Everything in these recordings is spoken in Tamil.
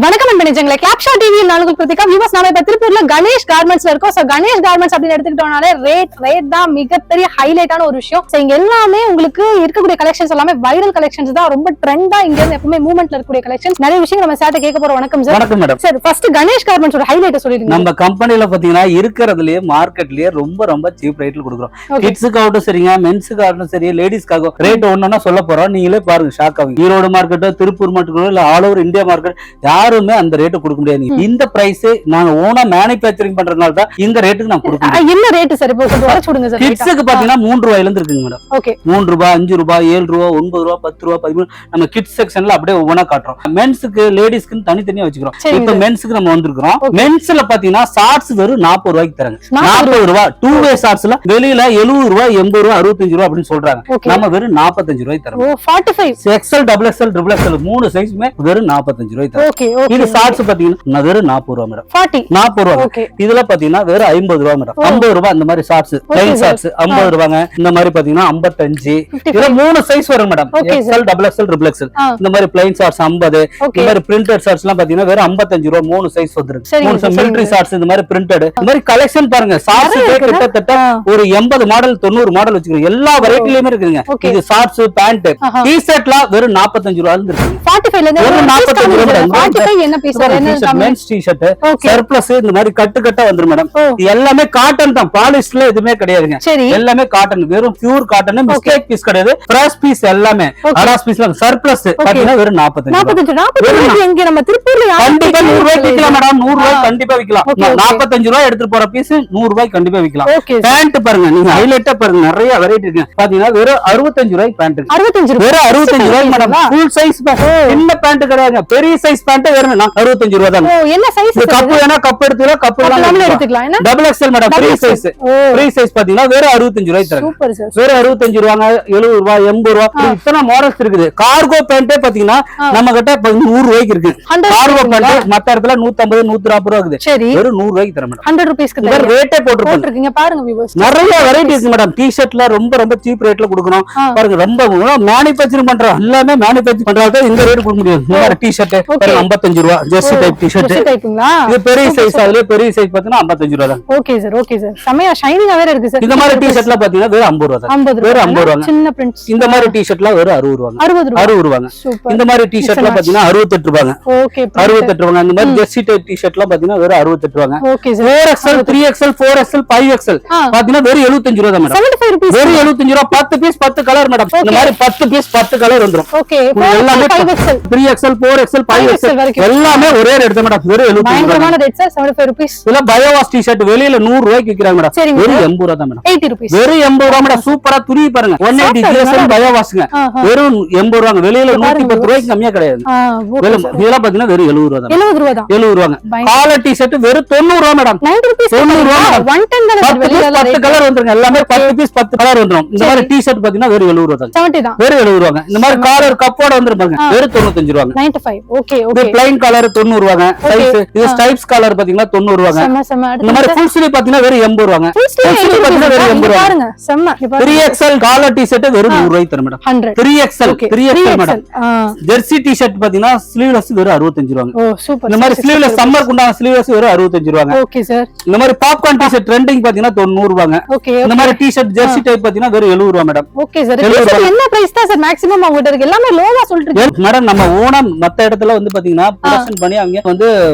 வணக்கம் நண்பர்களே, கிளாப்ஷா டிவி நாளுக்கு பிரதிகா வியூவர்ஸ். நாம இப்ப திருப்பூர்ல கணேஷ் கார்மெண்ட்ஸ்ல இருக்கோம். சோ கணேஷ் கார்மெண்ட்ஸ் அப்படின்னு எடுத்துக்கிட்டோம்னாலே ரேட் தான் மிகப்பெரிய ஹைலைட்டான ஒரு விஷயம். சோ இங்க எல்லாமே உங்களுக்கு இருக்கக்கூடிய கலெக்ஷன்ஸ் எல்லாமே வைரல் கலெக்ஷன்ஸ் தான், ரொம்ப ட்ரெண்டா இங்க இருந்து எப்பவுமே மூவ்மெண்ட்ல இருக்கக்கூடிய கலெக்ஷன்ஸ். நிறைய விஷயம் நம்ம சார்ட்ட கேட்க போறோம். வணக்கம் சார். வணக்கம் மேடம். சார் ஃபர்ஸ்ட் கணேஷ் கார்மெண்ட்ஸோட ஹைலைட் சொல்லிடுங்க. நம்ம கம்பெனில பாத்தீங்கன்னா இருக்கிறதுலயே மார்க்கெட்லயே ரொம்ப சீப் ரேட்ல கொடுக்குறோம். கிட்ஸுக்கு ஆகட்டும் சரிங்க, மென்ஸுக்கு ஆகட்டும் சரி, லேடிஸ்க்காக ரேட் ஒன்னொன்னா சொல்ல போறோம். நீங்களே பாருங்க, ஷாக் ஆகும். ஈரோடு மார்க்கெட்டோ திருப்பூர் மார்க்கெட்டோ இல்ல ஆல் ஓவர் இந்தியா மார்க்கெட் யாருமே அந்த ரேட் கொடுக்க முடியாது. இந்த பிரைஸ் நாங்க ஓனா மேனுஃபேக்சரிங் பண்றதுனால தான் இந்த ரேட்டுக்கு நான் கொடுக்கிறேன். என்ன ரேட் சார்? இப்போ கொஞ்சம் வர சொல்லுங்க சார். கிட்ஸ்க்கு பாத்தீங்கன்னா 3 ரூபாயில இருந்து இருக்குங்க மேடம். ஓகே, 3 ரூபாய், 5 ரூபாய், 7 ரூபாய், 9 ரூபாய், 10 ரூபாய், 13. நம்ம கிட்ஸ் செக்ஷன்ல அப்படியே ஒவ்வொன்னா காட்டுறோம். மென்ஸ்க்கு லேடிஸ்க்கு தனித்தனியா வச்சுக்கிறோம். இப்போ மென்ஸ்க்கு நம்ம வந்திருக்கிறோம். மென்ஸ்ல பாத்தீங்கன்னா ஷார்ட்ஸ் வெறும் 40 ரூபாய்க்கு தராங்க. 40 ரூபாய் 2 வே ஷார்ட்ஸ்ல வெளியில 70 ரூபாய், 80 ரூபாய், 65 ரூபாய் அப்படின்னு சொல்றாங்க. நம்ம வெறும் 45 ரூபாய்க்கு தரோம். 45 XL, double XL, triple XL 3 சைஸ்மே வெறும் 45 ரூபாய்க்கு தரோம். ஓகே, இது ஷார்ட்ஸ் பாத்தீங்கன்னா வெறும் 40 ரூபாய் மேடம். 40 ரூபாய். இதுல பாத்தீங்கன்னா வெறும் 50 ரூபாய் மேடம். 50 ரூபாய் இந்த மாதிரி ஷார்ட்ஸ், பிளைன் ஷார்ட்ஸ் 50 ரூபாங்க. இந்த மாதிரி பாத்தீங்கன்னா 55. இதுல 3 சைஸ் வரும் madam. XL, double XL, triple XL. இந்த மாதிரி பிளைன் ஷார்ட்ஸ் 50. இந்த மாதிரி பிரிண்டட் ஷார்ட்ஸ் எல்லாம் பாத்தீங்கன்னா வெறும் 55 ரூபாய் 3 சைஸ் வந்துருக்கு. 3 மிலிட்டரி ஷார்ட்ஸ் இந்த மாதிரி பிரிண்டட். இந்த மாதிரி கலெக்ஷன் பாருங்க. ஷார்ட்ஸ் கிட்டத்தட்ட ஒரு 80 மாடல் 90 மாடல் வச்சிருக்கோம். எல்லா வெரைட்டிலயுமே இருக்குங்க. இது ஷார்ட்ஸ், பேண்ட், டி-ஷர்ட்லாம் வெறும் 45 ரூபாயில இருந்து இருக்கு. 45ல இருந்து 45 ரூபாய். 45 என்ன பீஸ் சார்? என்ன மென்ஸ் டி-ஷர்ட், சர்ப்ளஸ் இந்த மாதிரி கட்டா வந்துரும் மேடம். எல்லாமே காட்டன் தான், பாலிஸ்டர்ல எதுவுமே கிடையாதுங்க. எல்லாமே காட்டன், வெறும் பியூர் காட்டன். மிஸ்டேக் பீஸ் கிடையாது, ஃப்ரெஷ் பீஸ் எல்லாமே. அடாஸ் பீஸ்ல சர்ப்ளஸ் பாத்தீங்கன்னா வெறும் 45 எங்க நம்ம திருப்பூர்ல கண்டிப்பா 100 ரூபாய்க்கு விக்கலாம் மேடம். 100 ரூபாய் கண்டிப்பா விக்கலாம். 45 ரூபாய் எடுத்து போற பீஸ் 100 ரூபாய் கண்டிப்பா விக்கலாம். பேண்ட் பாருங்க, நீங்க ஹைலைட்டா பாருங்க, நிறைய வெரைட்டி இருக்கு. பாத்தீங்கன்னா வெறும் 65 ரூபாய் பேண்ட். 65 வெறும் 65 ரூபாய் மேடம். ஃபுல் சைஸ் என்ன பேண்ட் கிடையாது, பெரிய சைஸ் பேண்ட் வெறும் 65 ரூபாய் தான். என்ன சைஸ்? கப் வேணா கப் எடுத்துக்கலாம், கப் எடுத்துக்கலாம். Double XL madam, free size. Free size பாத்தீங்கன்னா வெறும் 65 ரூபாய் தராங்க. Super sir. வெறும் 65 ரூபாங்க, 70 ரூபாய், 80 ரூபாய், இத்தனை மாடல்ஸ் இருக்குது. கார்கோ பேண்டே பாத்தீங்கன்னா நம்ம கிட்ட 100 ரூபாய்க்கு இருக்கு. கார்கோ பேண்ட் மத்த இடத்துல 150 140 ரூபாய் இருக்குது. வெறும் 100 ரூபாய்க்கு தர மேடம். 100 ரூபாய்க்கு தர ரேட்டே போட்டுருக்கீங்க பாருங்க வியூவர்ஸ். நிறைய வெரைட்டி இருக்கு மேடம். டி-ஷர்ட்ல ரொம்ப சீப் ரேட்ல கொடுக்கணும் பாருங்க. ரொம்ப மேனுஃபேக்சரிங் பண்றோம், எல்லாமே மேனுஃபேக்சரிங் பண்றதால இந்த ரேட் கொடுக்க முடியும். இந்த மாதிரி டி-ஷர்ட் 55 ரூபாய், ஜெர்சி டைப் டி-ஷர்ட். இது பெரிய சைஸ், அதுல பெரிய சைஸ் பாத்தீங்கன்னா 55 ரூபாய் தான். Okay sir, okay sir. செமையா ஷைனிங்கா வேற இருக்கு சார். இந்த மாதிரி டி-ஷர்ட்ல பாத்தீங்கன்னா வெறும் 50 ரூபாய் தான். வெறும் 50 ரூபாய். சின்ன பிரிண்ட்ஸ். இந்த மாதிரி டி-ஷர்ட்ல வெறும் 60 ரூபாய். 60 ரூபாய். இந்த மாதிரி டி-ஷர்ட்ல பாத்தீங்கன்னா 68 ரூபாய். ஓகே, 68 ரூபாய். இந்த மாதிரி ஜெர்சி டைப் டி-ஷர்ட்ல பாத்தீங்கன்னா வெறும் 68 ரூபாய். Okay sir. 4XL, 3XL, 4XL, 5XL பாத்தீங்கன்னா வெறும் 75 ரூபாய் மேடம். 75 ரூபாய். வெறும் 75 ரூபாய். 10 பீஸ் 10 கலர் மேடம். இந்த மாதிரி 10 பீஸ் 10 கலர் வந்துரும். ஓகே, எல்லாமே 5XL, 3XL, 4XL, 5XL எல்லாமே ஒரே ரேட் தான் மேடம். வெறும் 75 பயங்கரமான ரேட் சார். 75 ரூபாய். இல்ல பயோவாஸ் டி-ஷர்ட் வெளியில 100 ரூபாய்க்கு விக்கிறாங்க மேடம். வெறும் 80 ரூபாய் தான் மேடம். 80 ரூபாய். வெறும் 80 ரூபாய் மேடம். சூப்பரா துணி பாருங்க. 180 GSM பயோவாஸ்ங்க. வெறும் 80 ரூபாய். வெளியில 110 ரூபாய்க்கு கம்மியா கிடையாது. இதெல்லாம் பாத்தீங்கன்னா வெறும் 70 ரூபாய் தான். 70 ரூபாய் தான். 70 ரூபாய். காலர் டி-ஷர்ட் வெறும் 90 ரூபாய் மேடம். 90 ரூபாய். 90 ரூபாய். 110 தான் வெளியில 10 கலர் வந்துருங்க. எல்லாமே 10 பீஸ் 10 கலர் வந்துரும். இந்த மாதிரி டி-ஷர்ட் பாத்தீங்கன்னா வெறும் 70 ரூபாய் தான். 70 தான். வெறும் 70 ரூபாய். இந்த மாதிரி காலர் கப்போட வந்துருப்பாங்க. வெறும் 95 ரூபாய். 95. ஓகே, இது ஓகே. ப்ளைன் கலர் 90 ரூபாய். சைஸ் இது ஸ்டைப்ஸ் கலர் பாத்தீங்கன்னா 90 ரூபாய். இந்த மாதிரி ஃபுல் ஸ்லீவ் பாத்தீங்கன்னா வெறும் 80 ரூபாய். ஃபுல் ஸ்லீவ் பாத்தீங்கன்னா வெறும் 80 ரூபாய். பாருங்க செம்ம. 3XL காலர் டி-ஷர்ட் வெறும் 100 ரூபாய் தர madam. 3XL madam. Jersey T-shirt பாத்தீங்கன்னா ஸ்லீவ்லெஸ் வெறும் 65 ரூபாய். ஓ சூப்பர். இந்த மாதிரி ஸ்லீவ்லெஸ் சம்மர் குண்டான ஸ்லீவ்லெஸ் வெறும் 65 ரூபாய். Okay sir. இந்த மாதிரி பாப்கார்ன் டி-ஷர்ட் ட்ரெண்டிங் பாத்தீங்கன்னா 90 ரூபாய். ஓகே. இந்த மாதிரி டி-ஷர்ட் ஜெர்சி டைப் பாத்தீங்கன்னா வெறும் 70 ரூபாய் மேடம். Okay sir. என்ன பிரைஸ் தான் சார் மேக்ஸिमम உங்ககிட்ட இருக்கு? எல்லாமே லோவா சொல்றீங்க மேடம். நம்ம ஓனா மத்த இடத்துல வந்து பாத்தீங்கன்னா ப்ரொடக்ஷன் பண்ணி அவங்க வந்து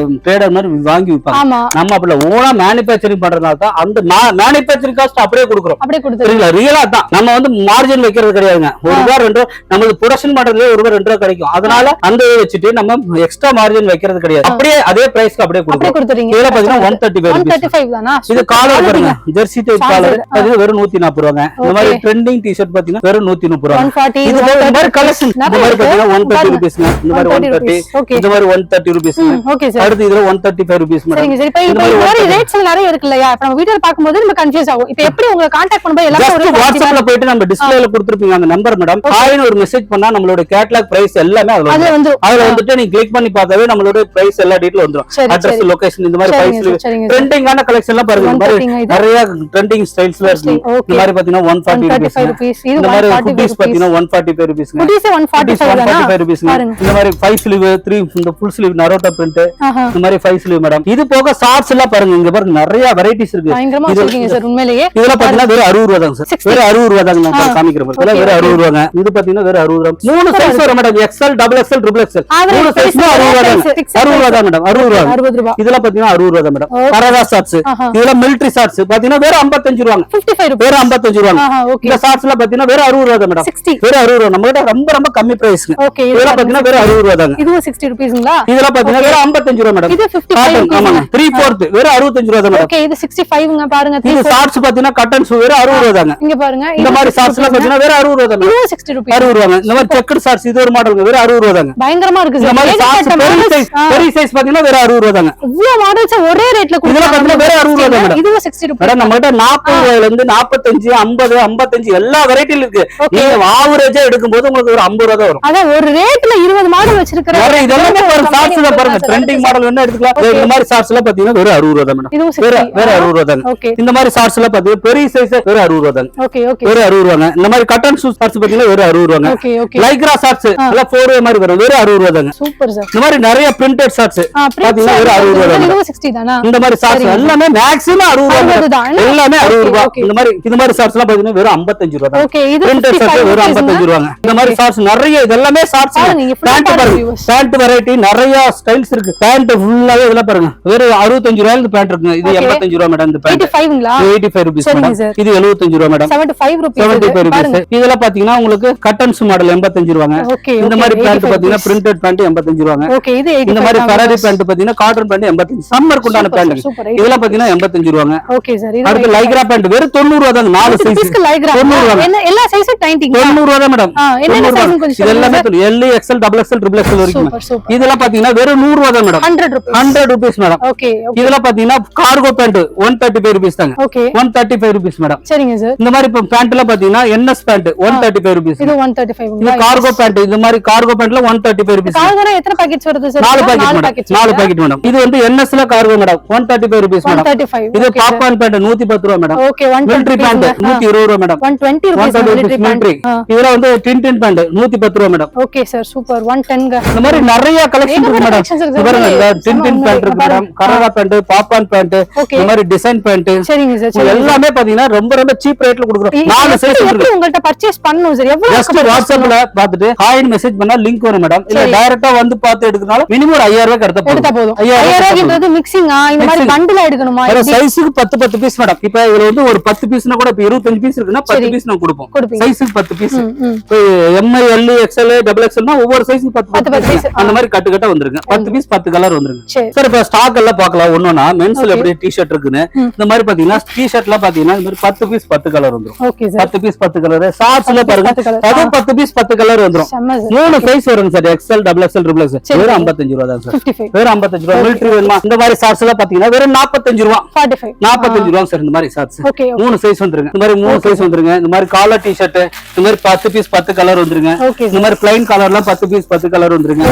ட்ரேடர் மாதிரி வாங்கி விப்பாங்க. நம்ம அப்படி ஓனா மேனுஃபேக்சரிங் பண்றதுனால தான் அந்த மேனுஃபேக்சரிங் காஸ்ட் அப்படியே கொடுக்குறோம். அப்படியே கொடுத்துறீங்களா? ரியலா தான். நம்ம வந்து மார்ஜின் வைக்கிறது கிடையாதுங்க. 1 ரூபாய் 2 ரூபாய் நம்மளுக்கு ப்ரொடக்ஷன் பண்றதுல 1 ரூபாய் 2 ரூபாய் கிடைக்கும். அதனால அந்த இதை வச்சுட்டு நம்ம எக்ஸ்ட்ரா மார்ஜின் வைக்கிறது கிடையாது. அப்படியே அதே பிரைஸ்க்கு அப்படியே கொடுத்துறீங்க. இதுல பாத்தீங்கன்னா 135 தானா? இது காலர் பாருங்க. ஜெர்சி டைப் காலர் அது வெறும் 140 ரூபாய். இந்த மாதிரி ட்ரெண்டிங் டி-ஷர்ட் பாத்தீங்கன்னா வெறும் 130 ரூபாய். 140. இது மாதிரி கலெக்ஷன் இந்த மாதிரி பாத்தீங்கன்னா 130 ரூபீஸ்ங்க. இந்த மாதிரி 130. இந்த மாதிரி 130 ரூபீஸ்ங்க. Okay sir. அடுத்து இதுல 135 ரூபீஸ் மேடம். சரிங்க சார். இப்போ இந்த மாதிரி ரேட்ஸ் நிறைய இருக்கு இல்லையா? இப்ப நம்ம வீடியோல பாக்கும்போது நம்ம கன்ஃபியூஸ் ஆகும். இப்போ எப்படி உங்களை கான்டாக்ட் பண்ணும்போது எல்லாரும் ஒரு வாட்ஸ்அப்ல போயிட்டு நம்ம டிஸ்ப்ளேல கொடுத்திருப்பீங்க அந்த நம்பர் மேடம். ஹாய்னு ஒரு மெசேஜ் பண்ணா நம்மளோட கேட்டலாக் பிரைஸ் எல்லாமே அதுல வந்துட்டு நீங்க கிளிக் பண்ணி பார்த்தாவே நம்மளோட பிரைஸ் எல்லா டீடைல் வந்துரும். அட்ரஸ், லொகேஷன் இந்த மாதிரி பிரைஸ் ட்ரெண்டிங்கான கலெக்ஷன் எல்லாம் பாருங்க. இந்த மாதிரி நிறைய ட்ரெண்டிங் ஸ்டைல்ஸ்ல இருக்கு. இந்த மாதிரி பாத்தீங்கன்னா 140 ரூபீஸ். இந்த மாதிரி குட்டீஸ் பாத்தீங்கன்னா 145 ரூபீஸ். குட்டீஸ் 145 ரூபீஸ். இந்த மாதிரி 5 ஸ்லீவ் 3 இந்த உங்களுக்கு ஃபுல் ஸ்லீவ் நரோட்டா பிரிண்ட் இந்த மாதிரி 5 ஸ்லீவ் மேடம். இது போக ஷார்ட்ஸ் எல்லாம் பாருங்க, இங்க பாருங்க நிறைய வெரைட்டிஸ் இருக்கு. பயங்கரமா வச்சிருக்கீங்க சார் உண்மையிலேயே. இதெல்லாம் பாத்தீங்கன்னா வெறும் 60 ரூபாய் தான் சார். வெறும் 60 ரூபாய் தான் நான் காமிக்கிறேன் பாருங்க. வெறும் 60 ரூபாய். இது பாத்தீங்கன்னா வெறும் 60 ரூபாய். மூணு சைஸ் வரும் மேடம். XL, XXL, XXL. மூணு சைஸ் 60 ரூபாய் தான். 60 ரூபாய் தான் மேடம். 60 ரூபாய். இதெல்லாம் பாத்தீங்கன்னா 60 ரூபாய் தான் மேடம். பராதா ஷார்ட்ஸ். இதெல்லாம் மிலிட்டரி ஷார்ட்ஸ் பாத்தீங்கன்னா வெறும் 55 ரூபாய். 55 ரூபாய். வெறும் 55 ரூபாய். இந்த ஷார்ட்ஸ்ல பாத்தீங்கன்னா வெறும் 60 ரூபாய் தான் மேடம். வெறும் 60 ரூபாய். நம்ம கிட்ட ரொம்ப ரொம்ப கம்மி பிரைஸ். இதெல்லாம் பாத்தீங்கன்னா வெறும் 60 ரூபாய் தான். இதுவும் 60 ரூபாய்ங்களா? இதெல்லாம் பாத்தீங்கன்னா வெறும் 55 ரூபாய் மேடம். இது 55. ஆமாங்க. 3/4 வெறும் 65 ரூபாய் தான் மேடம். ஓகே, இது 65ங்க பாருங்க. இந்த ஷார்ட்ஸ் பாத்தீங்கன்னா கட்டன் ஷூ வெறும் 60 ரூபாய் தாங்க. இங்க பாருங்க. இந்த மாதிரி ஷார்ட்ஸ்ல பாத்தீங்கன்னா வெறும் 60 ரூபாய் தான். இதுவும் 60 ரூபாய். 60 ரூபாய். இந்த மாதிரி செக்கர் ஷார்ட்ஸ் இது ஒரு மாடல் வெறும் 60 ரூபாய் தாங்க. பயங்கரமா இருக்கு இந்த சார். மாதிரி ஷார்ட்ஸ் பெரிய சைஸ் பாத்தீங்கன்னா வெறும் 60 ரூபாய் தாங்க. இவ்ளோ மாடல்ஸ் ஒரே ரேட்ல கொடுக்குறாங்க. இதெல்லாம் பாத்தீங்கன்னா வெறும் 60 ரூபாய் தான் மேடம். இதுவும் 60 ரூபாய். மேடம் நம்ம கிட்ட 40 ரூபாயில இருந்து 45, 50, 55 எல்லா வெரைட்டில இருக்கு. நீங்க ஆவரேஜா எடுக்கும்போது உங்களுக்கு ஒரு 50 ரூபாய் தான் வரும். அத ஒரு ரேட்ல 20 மாடல் வச்சிருக்காங்க. இதெல்லாம் பாருங்க ஷார்ட்ஸ் தான் பாருங்க. ட்ரெண்டிங் மாடல் என்ன எடுத்துக்கலாம். இந்த மாதிரி ஷார்ட்ஸ் எல்லாம் பாத்தீங்கன்னா வெறும் 60 ரூபாய் தான் மேடம். வெறும் 60 ரூபாய் தாங்க. இந்த மாதிரி ஷார்ட்ஸ் எல்லாம் பாத்தீங்கன்னா பெரிய சைஸ் வெறும் 60 ரூபாய் தாங்க. வெறும் 60 ரூபாங்க. இந்த மாதிரி கட்டன் ஷூ ஷார்ட்ஸ் பாத்தீங்கன்னா வெறும் 60 ரூபாங்க. லைக்ரா ஷார்ட்ஸ் எல்லாம் 4 மாதிரி வரும் வெறும் 60 ரூபாய் தாங்க. Super sir. இந்த மாதிரி நிறைய பிரிண்டட் ஷார்ட்ஸ் பாத்தீங்கன்னா வெறும் 60 ரூபாய் தாங்க. இதுவும் 60 தானா? இந்த மாதிரி ஷார்ட்ஸ் எல்லாமே மேக்ஸிமம் 60 ரூபாய் தான். எல்லாமே 60 ரூபாய். இந்த மாதிரி ஷார்ட்ஸ் எல்லாம் பாத்தீங்கன்னா வெறும் 55 ரூபாய் தான். ஓகே, இது பிரிண்டட் ஷார்ட்ஸ் வெறும் 55 ரூபாங்க. இந்த மாதிரி ஷார்ட்ஸ் நிறைய இதெல்லாம் ஷார்ட்ஸ். பேண்ட் பாருங்க. பேண்ட் வெரைட்டி நிறைய ஸ்டைல்ஸ் இருக்கு. பேண்ட் ஃபுல்லாவே இதெல்லாம் பாருங்க. வெறும் 65 ரூபாயில இந்த பேண்ட் இருக்குங்க. இது 85 ரூபாய் மேடம். இந்த பேண்ட் 85ங்களா? 85 rupees madam. இது 75 ரூபாய் மேடம். 75 ரூபீஸ். 75 ரூபீஸ். இதெல்லாம் பாத்தீங்கன்னா உங்களுக்கு கட்டன்ஸ் மாடல் 85 ரூபாங்க. இந்த மாதிரி பேண்ட் பாத்தீங்கன்னா பிரிண்டட் பேண்ட் 85 ரூபாங்க. ஓகே, இது 85. இந்த மாதிரி ஃபெராரி பேண்ட் பாத்தீங்கன்னா காட்டன் பேண்ட் 85. சம்மர் குண்டான பேண்ட். இதெல்லாம் பாத்தீங்கன்னா 85 ரூபாங்க. Okay sir. அடுத்து லைக்ரா பேண்ட் வெறும் 90 ரூபாய் தான். 4 சைஸ் லைக்ரா 90 ரூபாய். என்ன எல்லா சைஸும் 90 ரூபாய் தான் மேடம். என்ன சைஸ் கொஞ்சம் இது எல்லாமே L, XL, XXL, XXL வரைக்கும். இதெல்லாம் பாத்தீங்கன்னா வெறும் 100 ரூபாய் தான் மேடம். 100 rupees madam. ஓகே, இதெல்லாம் பாத்தீங்கன்னா கார்கோ பேண்ட் 135 ரூபீஸ் தாங்க. Okay, 135 rupees madam. சரிங்க சார். இந்த மாதிரி பேண்ட் எல்லாம் பாத்தீங்கன்னா NS பேண்ட் 135 ரூபீஸ். இது 135. இது கார்கோ பேண்ட். இந்த மாதிரி கார்கோ பேண்ட்ல 135 ரூபீஸ். கார்கோனா எத்தனை பாக்கெட்ஸ் வருது sir? 4 packet madam. 4 packet madam. இது வந்து NS ல கார்கோ மேடம் 135 ரூபீஸ் மேடம். 135. இது பாப்கார்ன் பேண்ட் 110 ரூபாய் மேடம். ஓகே, 120 மிலிட்டரி பேண்ட் 120 ரூபாய் மேடம். 120 ரூபாய் மிலிட்டரி. இதெல்லாம் வந்து டின்டின் பேண்ட் 110 ரூபாய் மேடம். Okay sir, super. 110 இந்த மாதிரி நிறைய கலெக்ஷன் இருக்கு மேடம். பாருங்க, டின்டின் பேண்ட் இருக்கு மேடம். கரகா பேண்ட், பாப்கார்ன் பேண்ட், இந்த மாதிரி டிசைன் பேண்ட். சரிங்க சார். எல்லாமே பாத்தீங்கன்னா ரொம்ப ரொம்ப சீப் ரேட்ல கொடுக்குறோம். 4 சைஸ் இருக்கு. உங்கள்ட்ட பர்ச்சேஸ் பண்ணனும் சார். எவ்வளவு ஜஸ்ட் வாட்ஸ்அப்ல பார்த்துட்டு ஹாய் மெசேஜ் பண்ணா லிங்க் வரும் மேடம். இல்ல டைரக்டா வந்து பார்த்து எடுக்கறனால மினிமம் ஒரு 5000 ரூபாய் எடுத்தா போதும். 5000 ரூபாய்ன்றது மிக்ஸிங்கா இந்த மாதிரி பண்டிலா எடுக்கணுமா? வேற சைஸ்க்கு 10 பீஸ் மேடம். இப்போ இதுல வந்து ஒரு 10 பீஸ்னா கூட இப்ப 25 பீஸ் இருக்குன்னா 10 பீஸ் நான் கொடுப்போம். சைஸ்க்கு 10 piece. M, L, XL, XXL னா ஒவ்வொரு சைஸ்க்கு 10 பீஸ் அந்த மாதிரி கட்டு கட்டா வந்துருங்க. 10 பீஸ் 10 கலர் வந்துருங்க. சார் இப்ப ஸ்டாக் எல்லாம் பார்க்கலாம் ஒண்ணொண்ணா. மென்ஸ்ல எப்படி டி-ஷர்ட் இருக்குன்னு இந்த மாதிரி பாத்தீங்கன்னா டி-ஷர்ட்லாம் பாத்தீங்கன்னா இந்த மாதிரி 10 பீஸ் 10 கலர் வந்துரும். Okay sir. 10 piece 10 colour. ஷார்ட்ஸ்ல பாருங்க அதுவும் 10 பீஸ் 10 கலர் வந்துரும். 3 சைஸ் வருங்க சார். XL, XXL, XXL. வெறும் 55 ரூபாய் தான் சார். வெறும் 55 ரூபாய். மிலிட்டரி வேணுமா? இந்த மாதிரி ஷார்ட்ஸ் எல்லாம் பாத்தீங்கன்னா வெறும் 45 ரூபாய். 45 ரூபாய் சார். இந்த மாதிரி ஷார்ட்ஸ் 3 சைஸ் வந்துருங்க. இந்த மாதிரி 3 சைஸ் வந்துருங்க. இந்த மாதிரி காலர் டி-ஷர்ட் இந்த மாதிரி 10 பீஸ் 10 கலர் வந்துருங்க. இந்த மாதிரி பிளைன் காலர்லாம் 10 பீஸ் 10 கலர் வந்துருங்க.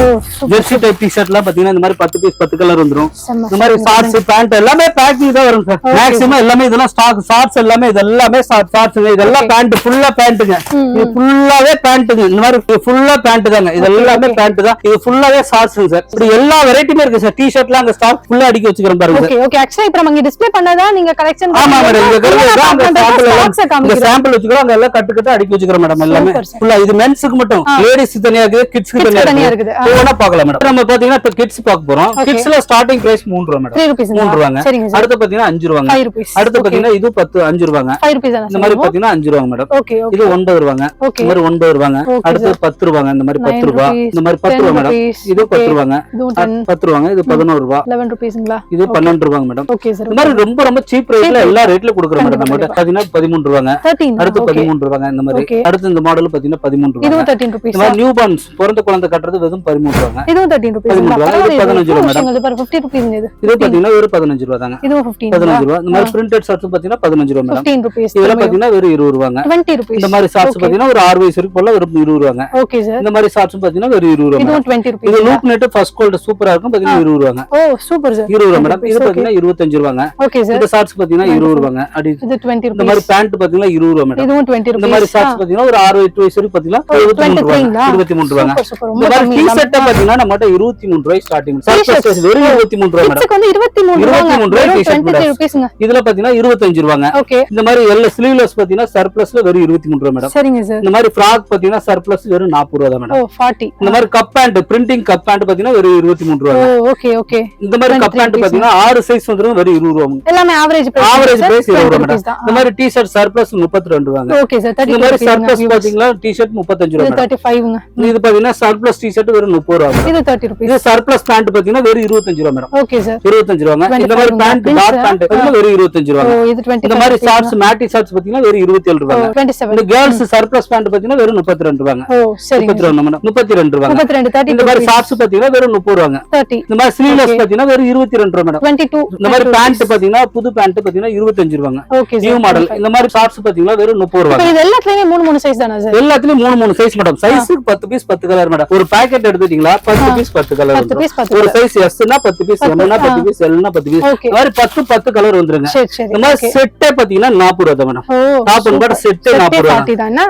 ஜெர்சி டைப் டி-ஷர்ட்லாம் பாத்தீங்கன்னா இந்த மாதிரி 10 பீஸ் 10 கலர் வந்துரும். இந்த மாதிரி ஷார்ட்ஸ் பேண்ட் எல்லாமே பேக்கிங் தான் வரும் சார். மேக்ஸிமம் எல்லாமே இதெல்லாம் ஸ்டாக். ஷார்ட்ஸ் எல்லாமே இதெல்லாமே ஷார்ட்ஸ்ங்க. இதெல்லாம் பேண்ட் ஃபுல்லா பேண்ட்ங்க. இது ஃபுல்லாவே பேண்ட்ங்க. இந்த மாதிரி ஃபுல்லா பேண்ட் தாங்க. இது எல்லாமே பேண்ட் தான். இது ஃபுல்லாவே ஷார்ட்ஸ்ங்க சார். இப்படி எல்லா வெரைட்டியுமே இருக்கு சார். டி-ஷர்ட்லாம் அங்க ஸ்டாக் ஃபுல்லா அடுக்கி வச்சிருக்கோம் பாருங்க. Okay okay. ஆக்சுவலி இப்போ நம்ம இங்க டிஸ்ப்ளே பண்ணதா நீங்க கலெக்ஷன். ஆமா மேடம். இந்த சாம்பிள் வச்சுக்கிறோம். அங்க எல்லாம் கட்டு கட்டு அடுக்கி வச்சிருக்கோம் மேடம். எல்லாமே ஃபுல்லா. இது மென்ஸ்க்கு மட்டும். லேடிஸ் தனியா இருக்கு, கிட்ஸ்க்கு தனியா இருக்கு. ஒவ்வொண்ணா பார்க்கலாம் மேடம். நம்ம பாத்தீங்கன்னா கிட்ஸ் பார்க்க போறோம். கிட்ஸ்ல ஸ்டார்டிங் பிரைஸ் 3 ரூபாய் மேடம். 3 ரூபாங்க. அடுத்து பாத்தீங்கன்னா 5 ரூபாங்க. அடுத்து பாத்தீங்கன்னா இது 5 ரூபாங்க. இந்த மாதிரி பாத்தீங்கன்னா 5 ரூபாங்க மேடம். இது 9 ரூபாங்க. இந்த மாதிரி 9 ரூபாங்க. அடுத்து 10 ரூபாங்க. இந்த மாதிரி 10 ரூபாய். இந்த மாதிரி 10 ரூபாய் மேடம். இது 10 ரூபாங்க. 10 ரூபாங்க. இது 11 ரூபாய். 11 ரூபீஸ்ங்களா? இது 12 ரூபாங்க மேடம். Okay sir. இந்த மாதிரி ரொம்ப ரொம்ப சீப் ரேட்ல எல்லா ரேட்ல கொடுக்குறோம் மேடம். நம்ம பாத்தீங்கன்னா 13 ரூபாங்க. அடுத்து 13 ரூபாங்க. இந்த மாதிரி அடுத்து இந்த மாடல் பாத்தீங்கன்னா 13 ரூபாய். இது 13 ரூபீஸ். இந்த மாதிரி நியூ பார்ன்ஸ் பிறந்த குழந்தை கட்டறது வெறும் 13 ரூபாங்க. இது 13 ரூபீஸ். 15 ரூபாய் மேடம். இது 50 ரூபீஸ்ங்க. இது பாத்தீங்கன்னா வெறும் 15 ரூபாய் தாங்க. இது 15 ரூபாய். இந்த மாதிரி பிரிண்டட் ஷார்ட்ஸ் பாத்தீங்கன்னா 15 ரூபாய் மேடம். 15 ரூபீஸ். இதெல்லாம் பாத்தீங்கன்னா வெறும் 20 ரூபாங்க. 20 ரூபீஸ். இந்த மாதிரி ஷார்ட்ஸ் பாத்தீங்கன்னா ஒரு 6 வயசு வரைக்கும் போல வெறும் 20 ரூபாங்க. Okay sir. இந்த மாதிரி ஷார்ட்ஸ் பாத்தீங்கன்னா வெறும் 20 ரூபாய். இது 20 ரூபீஸ். இது லூப் நெட் ஃபர்ஸ்ட் குவாலிட்டி சூப்பரா இருக்கும். பாத்தீங்கன்னா 20 ரூபாங்க. ஓ சூப்பர் சார். 20 ரூபாய் மேடம். இது பாத்தீங்கன்னா 25 ரூபாங்க. Okay sir. இந்த ஷார்ட்ஸ் பாத்தீங்கன்னா 20 ரூபாங்க. இது 20 ரூபீஸ். இந்த மாதிரி பேண்ட் பாத்தீங்கன்னா 20 ரூபாய் மேடம். இதுவும் 20 ரூபீஸ். இந்த மாதிரி ஷார்ட்ஸ் பாத்தீங்கன்னா ஒரு 6 8 வயசு வரைக்கும் பாத்தீங்கன்னா 23 ரூபாங்க. 23 ரூபாங்க. இந்த கம்மி டீ ஷர்ட் பாத்தீங்கன்னா நம்மட்ட 23 ரூபாய் ஸ்டார்டிங். சர்ப்ளஸ் வெறும் 23 ரூபாய் மேடம். இதுக்கு வந்து 23 ரூபாய் டீ ஷர்ட் மேடம். இதுல பாத்தீங்கன்னா 25 ரூபாங்க. ஓகே. இந்த மாதிரி எல்லா ஸ்லீவ்லெஸ் பாத்தீங்கன்னா சர்ப்ளஸ்ல வெறும் 23 ரூபாய் மேடம். சரிங்க சார். இந்த மாதிரி ஃப்ராக் பாத்தீங்கன்னா சர்ப்ளஸ் வெறும் 40 ரூபாய் மேடம். ஓ 40. இந்த மாதிரி cup pant printing cup pant பாத்தீங்கன்னா வெறும் 23 ரூபாய். Oh okay okay. இந்த மாதிரி கப் பேண்ட் பாத்தீங்கன்னா 6 சைஸ் வந்துரும் வெறும் 20 ரூபாய். எல்லாமே ஆவரேஜ் பிரைஸ். ஆவரேஜ் பிரைஸ் 20 ரூபாய் மேடம். இந்த மாதிரி டீ ஷர்ட் சர்ப்ளஸ் 32 ரூபாய். Okay sir. 30 இந்த மாதிரி சர்ப்ளஸ் பாத்தீங்கன்னா டீ ஷர்ட் 35 ரூபாய். 35ங்க. இது பாத்தீங்கன்னா சர்ப்ளஸ் டீ ஷர்ட் வெறும் 30 ரூபாய். இது 30 ரூபாய். இது சர்ப்ளஸ் பேண்ட் பாத்தீங்கன்னா வெறும் 25 ரூபாய் மேடம். Okay sir. 25 ரூபாய். இந்த மாதிரி பேண்ட் டாட் பேண்ட் பாத்தீங்கன்னா வெறும் 25 ரூபாய். ஓ இது 25. இந்த மாதிரி ஷார்ட்ஸ் மேட்டி ஷார்ட்ஸ் பாத்தீங்கன்னா வெறும் 27 ரூபாய். 27. இந்த கேர்ள்ஸ் சர்ப்ளஸ் பேண்ட் பாத்தீங்கன்னா வெறும் 32 ரூபாய். ஓ சரிங்க. 32 மேடம். 32 ரூபாய். 32 30. இந்த மாதிரி ஷார்ட்ஸ் பாத்தீங்கன்னா வெறும் 30 ரூபாய். 30. இந்த மாதிரி ஸ்லீவ்லெஸ் பாத்தீங்கன்னா வெறும் 22 ரூபாய் மேடம். 22. இந்த மாதிரி பேண்ட் பாத்தீங்கன்னா புது பேண்ட் பாத்தீங்கன்னா 25 ரூபாய். Okay sir. New model. இந்த மாதிரி ஷார்ட்ஸ் பாத்தீங்கன்னா வெறும் 30 ரூபாய். இது எல்லாத்துலயுமே 3 சைஸ் தானா சார்? எல்லாத்துலயும் 3 சைஸ் மேடம். சைஸ்க்கு 10 பீஸ் 10 கலர் மேடம். ஒரு பாக்கெட் எடுத்துட்டீங்களா 10 பீஸ் 10 கலர். 10 பீஸ் 10. ஒரு சைஸ் எஸ் னா 10 பீஸ், எம் னா 10 பீஸ், எல் னா 10 பீஸ். இந்த மாதிரி 10 கலர் வந்துருங்க. சரி சரி. இந்த மாதிரி செட்டே பாத்தீங்கன்னா 40 ரூபாய் madam. Top and bottom set 40 ரூபாய்.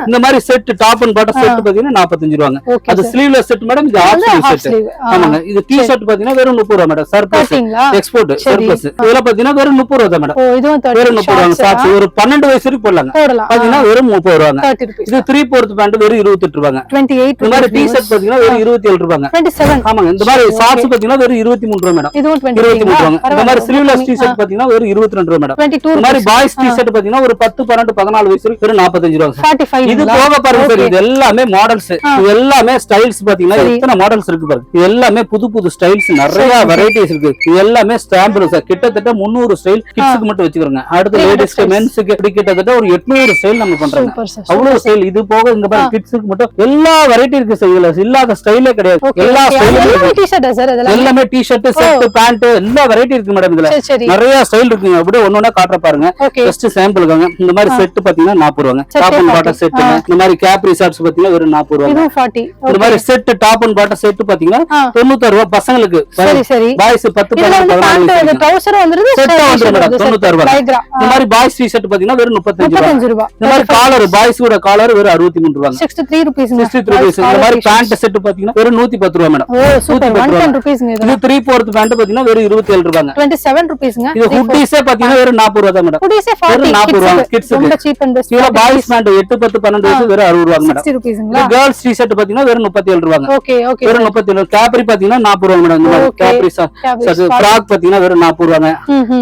இந்த மாதிரி set top and bottom set பாத்தீங்கன்னா 45 ரூபாய். அது ஸ்லீவ்லெஸ் செட் மேடம். இது ஆஃப் ஸ்லீவ் செட். ஆமாங்க. இது டி ஷர்ட் பாத்தீங்கன்னா வெறும் 30 ரூபாய் மேடம். Surplus export surplus. இதெல்லாம் பாத்தீங்கன்னா வெறும் 30 ரூபாய் மேடம். ஓ இதுவும் 30. வெறும் 30 ரூபாய். ஷார்ட்ஸ் ஒரு 12 வயசு வரைக்கும் போடலாம். பாத்தீங்கன்னா வெறும் 30 ரூபாய். 30 ரூபாய். இது 3/4 பேண்ட் வெறும் 28 ரூபாய். 28. இந்த மாதிரி டி ஷர்ட் பாத்தீங்கன்னா வெறும் 27 ரூபாய். 27. ஆமாங்க. இந்த மாதிரி ஷார்ட்ஸ் பாத்தீங்கன்னா வெறும் 23 ரூபாய் மேடம். இதுவும் 23 ரூபாய். இந்த மாதிரி ஸ்லீவ்லெஸ் டி ஷர்ட் பாத்தீங்கன்னா வெறும் 22 ரூபாய் மேடம். 22. இந்த மாதிரி பாய்ஸ் டி ஷர்ட் பாத்தீங்கன்னா ஒரு 10 12 14 வயசு வரைக்கும் வெறும் 45 ரூபாய். 45. இது போக பாருங்க சார். இது எல்லாமே மாடல்ஸ். இது எல்லாமே ஸ்டைல்ஸ் பாத்தீங்கன்னா எத்தனை மாடல்ஸ் இருக்கு பாருங்க. இது எல்லாமே புது புது ஸ்டைல்ஸ் நிறைய வெரைட்டிஸ் இருக்கு. இது எல்லாமே ஸ்டாம்பிள் சார். கிட்டத்தட்ட 300 ஸ்டைல் கிட்ஸ்க்கு மட்டும் வச்சுக்கிறோங்க. அடுத்து லேடிஸ்க்கு மென்ஸ்க்கு இப்படி கிட்டத்தட்ட ஒரு 800 ஸ்டைல் நம்ம பண்றோம். அவ்வளவு ஸ்டைல். இது போக இங்க பாருங்க கிட்ஸ்க்கு மட்டும் எல்லா வெரைட்டி இருக்கு சார். இதுல இல்லாத ஸ்டைலே கிடையாது. எல்லா ஸ்டைலும் டி ஷர்ட் சார். எல்லாமே டி ஷர்ட் செட் பேண்ட் எல்லா வெரைட்டி இருக்கு மேடம். இதுல நிறைய ஸ்டைல் இருக்குங்க. அப்படியே ஒண்ணொண்ணா காட்டுற பாருங்க. ஜஸ்ட் சாம்பிளுங்க. இந்த மாதிரி செட் பாத்தீங்கன்னா 40 ரூபாய். Top and bottom set. இந்த மாதிரி கேப்ரி ஷார்ட்ஸ் பாத்தீங்கன்னா வெறும் 40 ரூபாய். இதுவும் 40. இந்த மாதிரி set top and bottom set பாத்தீங்கன்னா 96 ரூபாய் பசங்களுக்கு. சரி சரி. பாய்ஸ் 10 14 ட்ரவுசர் வந்துருது. செட் வந்துரும் மேடம் 96 ரூபாய். இந்த மாதிரி பாய்ஸ் டி ஷர்ட் பாத்தீங்கன்னா வெறும் 35 ரூபாய். இந்த மாதிரி காலர் பாய்ஸ் கூட காலர் வெறும் 63 ரூபாய். 63 ரூபீஸ். 63 ரூபீஸ். இந்த மாதிரி பேண்ட் செட் பாத்தீங்கன்னா வெறும் 110 ரூபாய் மேடம். ஓ சூப்பர். 110 ரூபீஸ்ங்க இது. இது 3/4 பேண்ட் பாத்தீங்கன்னா வெறும் 27 ரூபாய்ங்க. 27 ரூபீஸ்ங்க. இது ஹுட்டீஸே பாத்தீங்கன்னா வெறும் 40 ரூபாய் மேடம். ஹுட்டீஸே 40 ரூபாய் கிட்ஸ். ரொம்ப சீப் அண்ட் பெஸ்ட். இதுல பாய்ஸ் பேண்ட் 8 10 12 வயசு வெறும் 60 ரூபாய் மேடம். 60 ரூபீஸ்ங்களா? கேர்ள்ஸ் டி ஷர்ட் பாத்தீங்கன்னா வெறும் 37 ரூபாய். Okay okay. வெறும் 37. கேப்ரி பாத்தீங்கன்னா 40 ரூபாய் மேடம். இந்த மாதிரி கேப்ரி ஃப்ராக் பாத்தீங்கன்னா வெறும் 40 ரூபாய்.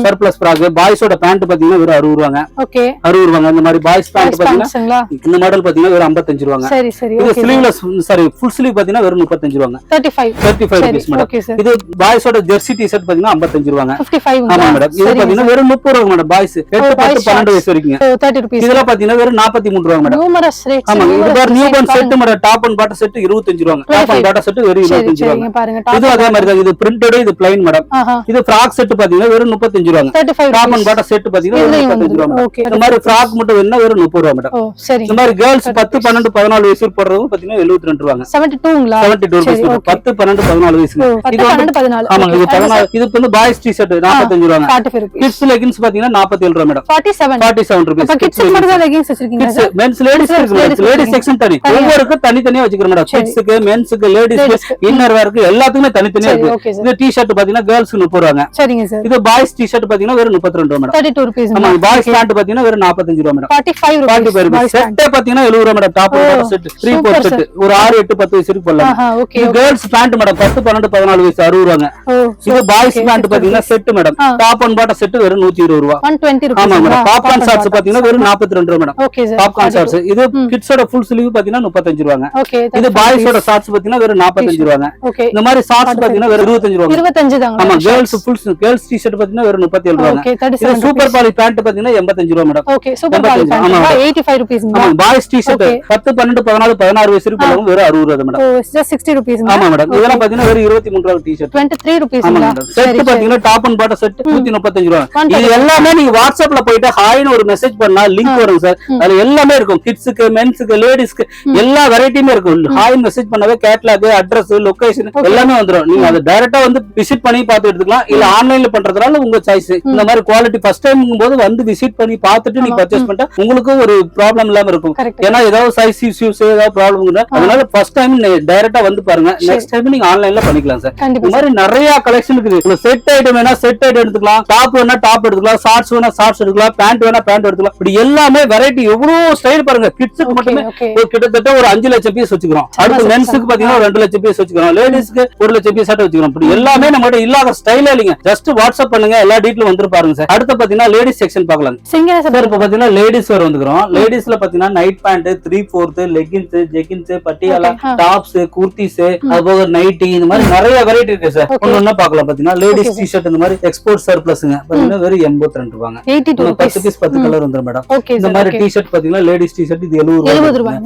சர்ப்ளஸ் ஃப்ராக் பாய்ஸோட பேண்ட் பாத்தீங்கன்னா வெறும் 60 ரூபாய். ஓகே 60 ரூபாய். இந்த மாதிரி பாய்ஸ் பேண்ட் பாத்தீங்கன்னா இந்த மாடல் பாத்தீங்கன்னா வெறும் 55 ரூபாய். சரி சரி. இது ஸ்லீவ்லெஸ் சாரி ஃபுல் ஸ்லீவ் பாத்தீங்கன்னா வெறும் 35 ரூபாய். 35 ரூபீஸ் மேடம். இது பாய்ஸோட ஜெர்சி டி ஷர்ட் பாத்தீங்கன்னா 55 ரூபாய். 55. ஆமா மேடம். இது பாத்தீங்கன்னா வெறும் 30 ரூபாய் மேடம். பாய்ஸ் 8 10 12 வயசு வரைக்கும் 30 ரூபீஸ். இதெல்லாம் பாத்தீங்கன்னா வெறும் 43 ரூபாய் மேடம். Numerous rates. ஆமா இது பாரு new born set madam. Top and bottom set 25 ரூபாய். டாப் அண்ட் பாட்டம் செட் வெறும் 25 ரூபாய். பாருங்க இது அதே மாதிரி தான். இது பிரிண்டட் இது plain மேடம். இது ஃப்ராக் செட் பாத்தீங்கன்னா வெறும் 35 ரூபாய். 35. டாப் அண்ட் பாட்டம் செட் பாத்தீங்கன்னா வெறும் 35 ரூபாய். ஓகே. இந்த மாதிரி ஃப்ராக் மட்டும் வேணா வெறும் 30 ரூபாய் மேடம். ஓ சரி. இந்த மாதிரி கேர்ள்ஸ் 10 12 14 வயசு போடுறவங்க பாத்தீங்கன்னா 72 ரூபாய். 72ங்களா? 72 ரூபாய். 10 12 14 வயசு. இது 12 14. ஆமா இது 14. இது வந்து பாய்ஸ் டி ஷர்ட் 45 ரூபாய். 45 ரூபாய். கிட்ஸ் லெகின்ஸ் பாத்தீங்கன்னா 47 ரூபாய் மேடம். 47 ரூபாய். அப்ப கிட்ஸ் மட்டும் தான் லெகின்ஸ் வச்சிருக்கீங்க கிட்ஸ் மென்ஸ் லேடீஸ் இருக்கு. லேடீஸ் செக்ஷன் தனி. ஒவ்வொருக்கும் தனித்தனியா வச்சிருக்கோம் மேடம். கிட்ஸ்க்கு மென்ஸ்க்கு லேடீஸ்க்கு இன்னர் வேர்க்கு எல்லாத்துக்குமே தனித்தனியா இருக்கு. இந்த டி ஷர்ட் பாத்தீங்கன்னா கேர்ள்ஸ்க்கு 30 ரூபாய். சரிங்க சார். இது பாய்ஸ் டி ஷர்ட் பாத்தீங்கன்னா வெறும் 32 ரூபாய் மேடம். 32 ரூபீஸ். ஆமா பாய்ஸ் பேண்ட் பாத்தீங்கன்னா வெறும் 45 ரூபாய் மேடம். 45 ரூபீஸ். செட் பாத்தீங்கன்னா 70 ரூபாய் madam. Top and bottom set 3/4 set ஒரு 6 8 10 வயசு வரைக்கும் போடலாம். ஓகே. இது கேர்ள்ஸ் பேண்ட் மேடம் 10 12 14 வயசு 60 ரூபாய். இது பாய்ஸ் பேண்ட் பாத்தீங்கன்னா set madam. Top and bottom set வெறும் 120 ரூபாய். 120 ரூபீஸ். ஆமா மேடம். பாப்கார்ன் ஷார்ட்ஸ் பாத்தீங்கன்னா வெறும் 42 ரூபாய் மேடம். Okay sir. பாப்கார்ன் ஷார்ட்ஸ் இது கிட்ஸோட ஃபுல் ஸ்லீவ் பாத்தீங்கன்னா 35 ரூபாய். ஓகே. இது பாய்ஸோட ஷார்ட்ஸ் பாத்தீங்கன்னா வெறும் 45 ரூபாய். ஓகே. இந்த மாதிரி ஷார்ட்ஸ் பாத்தீங்கன்னா வெறும் 25 ரூபாய். 25 தாங்க. ஆமா girls full girls T shirt பாத்தீங்கன்னா வெறும் 37 ரூபாய். ஓகே. இது சூப்பர் பாலி பேண்ட் பாத்தீங்கன்னா 85 ரூபாய் மேடம். Okay super poly pant 85 rupees. ஆமா பாய்ஸ் டி ஷர்ட் 10 12 14 16 வயசு வரைக்கும் வெறும் 60 ரூபாய் மேடம். Oh just 60 rupees. ஆமா மேடம். இதெல்லாம் பாத்தீங்கன்னா வெறும் 23 ரூபாய் டி ஷர்ட். 23 ரூபீஸ். ஆமா மேடம். செட் பாத்தீங்கன்னா டாப் அண்ட் பாட்டம் செட் 135 ரூபாய். இது எல்லாமே நீங்க வாட்ஸ்அப்ல போயிட்டு ஹாய்னு ஒரு மெசேஜ் பண்ணா லிங்க் வரும் சார். அதுல எல்லாமே இருக்கும். கிட்ஸ்க்கு மென்ஸ்க்கு லேடீஸ்க்கு எல்லா வெரைட்டியுமே இருக்கும். ஹாய் மெசேஜ் பண்ணவே கேட்டலாக் அட்ரஸ் லொகேஷன் எல்லாமே வந்துரும். நீங்க அதை டைரக்டா வந்து விசிட் பண்ணி பார்த்து எடுத்துக்கலாம். இல்ல ஆன்லைன்ல பண்றதுனால உங்க சாய்ஸ். இந்த மாதிரி குவாலிட்டி ஃபர்ஸ்ட் டைம் போது வந்து விசிட் பண்ணி பார்த்துட்டு நீங்க பர்ச்சேஸ் பண்ணிட்டா உங்களுக்கு ஒரு ப்ராப்ளம் இல்லாம இருக்கும். ஏன்னா ஏதாவது சைஸ் இஷ்யூஸ் ஏதாவது ப்ராப்ளம் அதனால ஃபர்ஸ்ட் டைம் டைரக்டா வந்து பாருங்க. நெக்ஸ்ட் டைம் நீங்க ஆன்லைன்ல பண்ணிக்கலாம் சார். இந்த கண்டிப்பா மாதிரி நிறைய கலெக்ஷன் இருக்குது. உங்களுக்கு செட் ஐட்டம் வேணா செட் ஐட்டம் எடுத்துக்கலாம், டாப் வேணா டாப் எடுத்துக்கலாம், ஷார்ட்ஸ் வேணா ஷார்ட்ஸ் எடுக்கலாம், பேண்ட் வேணா பேண்ட் எடுத்துக்கலாம். இப்படி எல்லாமே வெரைட்டி எவ்வளவு ஸ்டைல் பாருங்க. கிட்ஸுக்கு மட்டுமே கிட்டத்தட்ட ஒரு 5 லட்சம் பீஸ் வச்சுக்கிறோம். அடுத்து மென்ஸுக்கு பாத்தீங்கன்னா 2 லட்சம் பீஸ் வச்சுக்கிறோம், லேடிஸ்க்கு 1 லட்சம் பீஸ் வச்சுக்கிறோம். இப்படி எல்லாமே நம்ம கிட்ட இல்லாத ஸ்டைலே இல்லைங்க. ஜஸ்ட் வாட்ஸ்அப் பண்ணுங்க, எல்லா டீட்டெயிலும் வந்து பாருங்க சார். அடுத்து பாத்தீங்கன்னா லேடிஸ் செக்ஷன் பார்க்கலாம் சார். இப்ப பாத்தீங்கன்னா லேடிஸ் வேற வந்துக்கிறோம். லேடிஸ்ல பாத்தீங்கன்னா night pant, 3/4, leggings, jeggings, Patiala, tops, kurtis, அது போக நைட்டி, இந்த மாதிரி நிறைய வெரைட்டி இருக்கு சார். ஒண்ணு பார்க்கலாம். பாத்தீங்கன்னா லேடிஸ் டி-ஷர்ட் இந்த மாதிரி எக்ஸ்போர்ட் சர்ப்ளஸ்ங்க. பாத்தீங்கன்னா வெறும் 82 ரூபாங்க. 10 பீஸ் 10 கலர் வந்துரும் மேடம். இந்த மாதிரி டி-ஷர்ட் பாத்தீங்கன்னா லேடிஸ் டி-ஷர்ட் இது 70 ரூபாய்.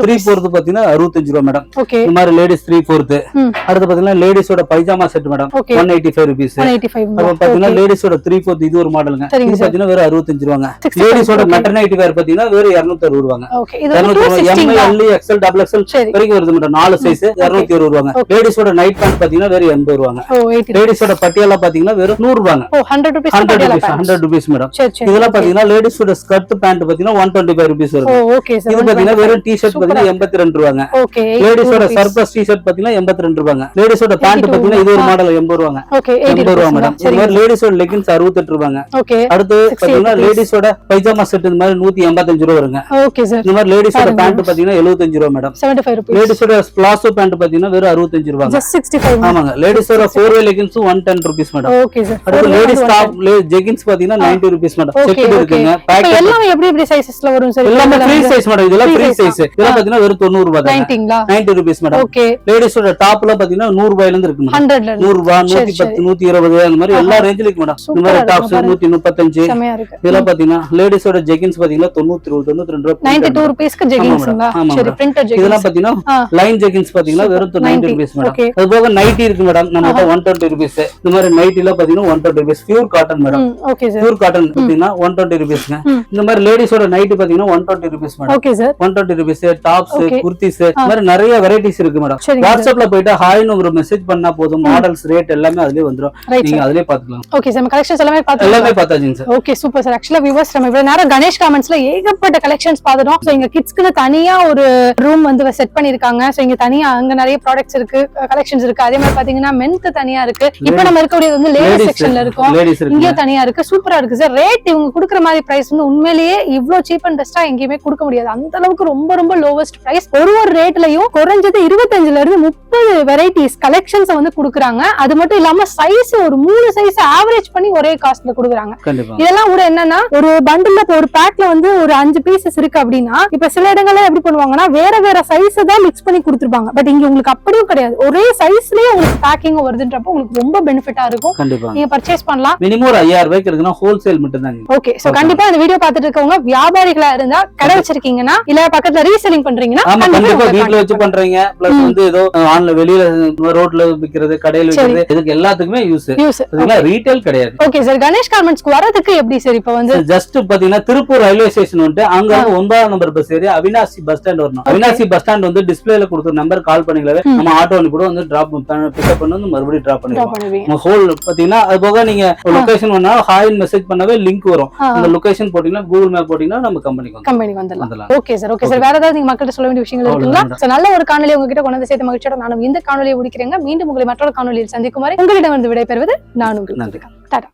3/4 பாத்தீங்கன்னா 65 ரூபாய் மேடம். இந்த மாதிரி லேடிஸ் 3/4. அடுத்து பாத்தீங்கன்னா லேடிஸோட பைஜாமா செட் மேடம் 185 ரூபீஸ். அப்புறம் பாத்தீங்கன்னா லேடிஸோட 3/4 இது ஒரு மாடலுங்க. இது பாத்தீங்கன்னா வெறும் 65 ரூபாங்க. லேடிஸோட மெட்டர்னிட்டி வேர் பாத்தீங்கன்னா வெறும் 260 ரூபாங்க. 260 எம்எல், எக்ஸ்எல், டபுள் எக்ஸ்எல் வரைக்கும் வருது மேடம். 4 சைஸ் 260 ரூபாங்க. லேடிஸோட நைட் பேண்ட் பாத்தீங்கன்னா வெறும் 80 ரூபாங்க. லேடிஸோட பட்டியாலா பாத்தீங்கன்னா வெறும் 100 ரூபாங்க. 100 ரூபீஸ் மேடம். இதெல்லாம் பாத்தீங்கன்னா லேடிஸோட ஸ்கர்ட் பேண்ட் பாத்தீங்கன்னா 125 ரூபீஸ் வருது. இது பாத்தீங்கன்னா வெறும் டி-ஷர்ட் பாத்தீங்கன்னா 82 ரூபாங்க. லேடிஸோட சர்ப்ளஸ் டி-ஷர்ட் பாத்தீங்கன்னா 82 ரூபாங்க. லேடிஸோட பேண்ட் பாத்தீங்கன்னா இது ஒரு மாடல் 80 ரூபாங்க. 80 ரூபாய் மேடம். இந்த மாதிரி லேடிஸோட லெகின்ஸ் 68 ரூபாங்க. அடுத்து பாத்தீங்கன்னா லேடிஸோட பைஜாமா செட் இந்த மாதிரி 185 ரூபாய் வருங்க. இந்த மாதிரி லேடிஸோட பேண்ட் பாத்தீங்கன்னா 75 ரூபாய் மேடம். லேடிஸோட பிளாசோ பேண்ட் பாத்தீங்கன்னா வெறும் 65 ரூபாய். ஆமாங்க. லேடிஸோட 4-way லெகின்ஸ் 110 ரூபீஸ் மேடம். அடுத்து லேடிஸ் டாப் ஜெகின்ஸ் பாத்தீங்கன்னா 90 ரூபீஸ் மேடம். செட் இருக்குங்க. பேக் எல்லாம் எப்படி சைஸஸ்ல வரும் சார்? எல்லாமே ஃப்ரீ சைஸ் மேடம். இதெல்லாம் ஃப்ரீ சைஸ். இதெல்லாம் பாத்தீங்கன்னா வெறும் 90 ரூபாய் தான். 90 ரூபீஸ் மேடம். லேடிஸோட டாப்ல பாத்தீங்கன்னா 100 ரூபாயில இருந்து இருக்கு மேடம். 100 ரூபாய், 110, 120 அந்த மாதிரி எல்லா ரேஞ்சில இருக்கு மேடம். இந்த மாதிரி டாப்ஸ் 135. இதெல்லாம் பாத்தீங்கன்னா லேடிஸோட ஜெகின்ஸ் பாத்தீங்கன்னா 92 ரூபாய். 92 ரூபீஸ்க்கு ஜெகின்ஸ்ங்களா? சரி, பிரிண்டட் ஜெகின்ஸ். இதெல்லாம் பாத்தீங்கன்னா லைன் ஜெகின்ஸ் பாத்தீங்கன்னா வெறும் 90 ரூபாய் மேடம். அது போக நைட்டி இருக்கு மேடம். நம்ம 120 ரூபாய். இந்த மாதிரி நைட்டில பாத்தீங்கன்னா 120 ரூபாய். Pure cotton madam. Pure cotton பாத்தீங்கன்னா 120 ரூபாய்ங்க. இந்த மாதிரி லேடிஸோட நைட்டி பாத்தீங்கன்னா 120 ரூபாய் மேடம். 120 ரூபாய். டாப்ஸ், குர்த்திஸ், இந்த மாதிரி நிறைய வெரைட்டிஸ் இருக்கு மேடம். வாட்ஸ்அப்ல போய்ட்டு ஹாய்னு ஒரு மெசேஜ் பண்ணா போதும். மாடல்ஸ், ரேட் எல்லாமே அதுலயே வந்துரும். நீங்க அதுலயே பாத்துக்கலாம். ஓகே சார், நம்ம கலெக்ஷன்ஸ் எல்லாமே பார்த்தாச்சுங்க சார். Okay, super sir. ஆக்சுவலா வியூவர்ஸ் நம்ம இவ்வளவு நேரம் கணேஷ் கார்மெண்ட்ஸ்ல ஏகப்பட்ட கலெக்ஷன்ஸ் பார்த்துட்டோம். சோ இங்க கிட்ஸ்க்குன்னு தனியா ஒரு ரூம் வந்து செட் பண்ணிருக்காங்க. சோ இங்க தனியா அங்க நிறைய ப்ராடக்ட்ஸ் இருக்கு, கலெக்ஷன்ஸ் இருக்கு. அதே மாதிரி பாத்தீங்கன்னா மென்க்கு தனியா இருக்கு. இப்போ நம்ம இருக்கக்கூடிய வந்து லேடிஸ் செக்ஷன்ல இருக்கும். இங்க தனியா இருக்கு. சூப்பரா இருக்கு சார். ரேட் இவங்க குடுக்குற மாதிரி பிரைஸ் வந்து உண்மையிலேயே இவ்ளோ சீப் அண்ட் பெஸ்டா எங்கேயுமே கொடுக்க முடியாது. அந்த அளவுக்கு ரொம்ப ரொம்ப லோவஸ்ட் பிரைஸ். ஒரு ரேட்லயும் குறைஞ்சது 25ல இருந்து 30 வெரைட்டிஸ் கலெக்ஷன்ஸ் வந்து குடுக்குறாங்க. அது மட்டும் இல்லாம சைஸ் ஒரு 3 சைஸ் ஆவரேஜ் பண்ணி ஒரே காஸ்ட்ல குடுக்குறாங்க. இதெல்லாம் கூட என்னன்னா ஒரு பண்டில்ல ஒரு பேக்ல வந்து ஒரு 5 பீசஸ் இருக்கு அப்படின்னா, இப்ப சில இடங்கள்ல எப்படி பண்ணுவாங்கன்னா வேற வேற சைஸ் தான் மிக்ஸ் பண்ணி கொடுத்துருப்பாங்க. பட் இங்க உங்களுக்கு அப்படியும் கிடையாது. ஒரே சைஸ்லயே உங்களுக்கு பேக்கிங் வருதுன்றப்ப உங்களுக்கு ரொம்ப பெனிஃபிட்டா இருக்கும். நீங்க பர்ச்சேஸ் பண்ணலாம். மினிமம் 5000 ரூபாய்க்கு இருக்குன்னா ஹோல்சேல் மட்டும் தான். ஓகே, சோ கண்டிப்பா இந்த வீடியோ பார்த்துட்டு இருக்கவங்க வியாபாரிகளா இருந்தா, கடை வச்சிருக்கீங்கன்னா இல்ல பக்கத்துல ரீசெல்லிங் பண்றீங்கன்னா கண்டிப்பா வீட்ல வச்சு பண்றீங்க. பிளஸ் வந்து ஏதோ ஆன்லைன் வெளியில ரோட்ல விக்கிறது, கடையில விக்கிறது, இதுக்கு எல்லாத்துக்குமே யூஸ். இதெல்லாம் ரீட்டைல் கிடையாது. ஓகே சார், கணேஷ் கார்மெண்ட்ஸ்க்கு வரதுக்கு எப்படி சார்? இப்ப வந்து ஜஸ்ட் பாத்தீங்கன்னா திருப்பூர் ரயில்வே ஸ்டேஷன் வந்து அங்க 9ஆம் நம்பர் பஸ் ஏறி அவினாசி பஸ் ஸ்டாண்ட் வரணும். அவினாசி பஸ் ஸ்டாண்ட் வந்து டிஸ்பிளேல கொடுத்த நம்பர் கால் பண்ணிக்கலாவே நம்ம ஆட்டோ அனுப்பி கூட வந்து டிராப் பிக்கப் பண்ணி வந்து மறுபடியும் டிராப் பண்ணிடுவோம். ஹோல் பாத்தீங்கன்னா அது போக நீங்க லொகேஷன் பண்ணா ஹாய்னு மெசேஜ் பண்ணவே லிங்க் வரும். அந்த லொகேஷன் போட்டீங்கன்னா கூகுள் மேப் போட்டீங்கன்னா நம்ம கம்பெனிக்கு வந்துடலாம். Okay sir. ஓகே சார், வேற ஏதாவது நீங்க மக்கள்கிட்ட சொல்ல வேண்டிய விஷயங்கள் இருக்குங்களா? நல்ல ஒரு காணொலி உங்ககிட்ட கொண்டு வந்து சேர்த்து மகிழ்ச்சியோட நானும் இந்த காணொலியை முடிக்கிறேங்க. மீண்டும் உங்களை மற்றொரு காணொலியில் சந்திக்கும் வரை உங்களிடம் வந்து விடைபெறுவது நான் உங்களுக்கு. டாடா.